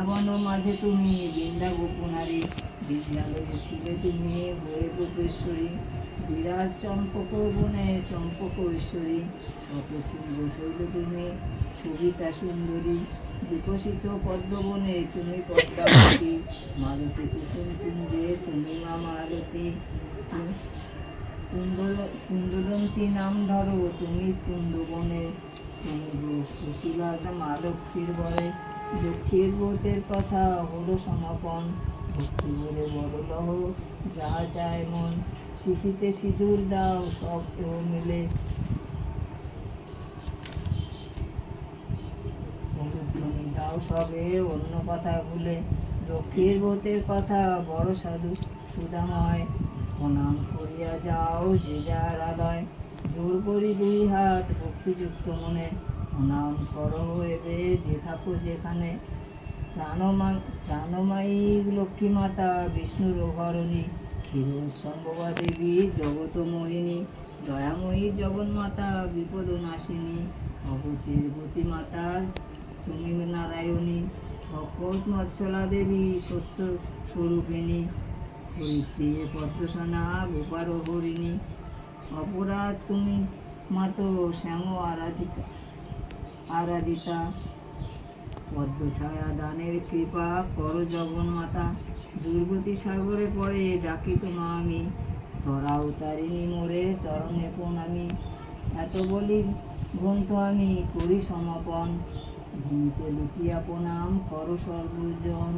বৃন্দাবন মাঝে তুমি বৃন্দা গোপনারী, বৃন্দাবনে ছিলে তুমি হয়ে গোপেশ্বরী, বিরাজ চম্পক বনে চম্পক ঐশ্বরী, শত শৃঙ্গ শৈল তুমি সবিতা সুন্দরী, বিকশিত পদ্মবনে তুমি পদ্মাবতী, মালতী কুসুম কুঞ্জে তুমি মা মালতী, কুন্দদন্তী নাম ধরো তুমি কুন্দবনে, তুমি সুশীলা মা লক্ষ্মীর বরে, লক্ষ্মীর ব্রতের কথা হলো সমাপন, ভক্তি বলে বড় লহ যা চায় মন, স্মৃতিতে সিঁদুর দাও সব কেউ মিলে, তুমি দাও সবে অন্য কথা ভুলে, লক্ষ্মীর ব্রতের কথা বড় সাধু সুধাময়, প্রণাম করিয়া যাও যে যার আলয়, জোর করি দুই হাত ভক্তিযুক্ত মনে, প্রণাম করো এবে যে থাকো যেখানে, প্রাণময়ী লক্ষ্মী মাতা বিষ্ণুর ঘরণী, ক্ষীরোৎসম্ভবা দেবী জগত মোহিনী, দয়াময়ী জগন্মাতা বিপদ নাশিনী, অগতির গতি মাতা তুমি নারায়ণী, ভকত মৎসলা দেবী সত্য স্বরূপিণী, হরিপ্রিয়ে পদ্মসনা গোপার হরিণী, অপরাধ তুমি মাত শ্যাম আরাধিতা, পদ্মছায়া দানের কৃপা করো জগন্মাতা, দুর্গতি সাগরে পড়ে ডাকি তোমা আমি, তরাও তারিণী মোরে চরণে প্রণামী, এত বলি গ্রন্থ আমি করি সমাপন, ভূমিতে লুটিয়া প্রণাম করো সর্বজন।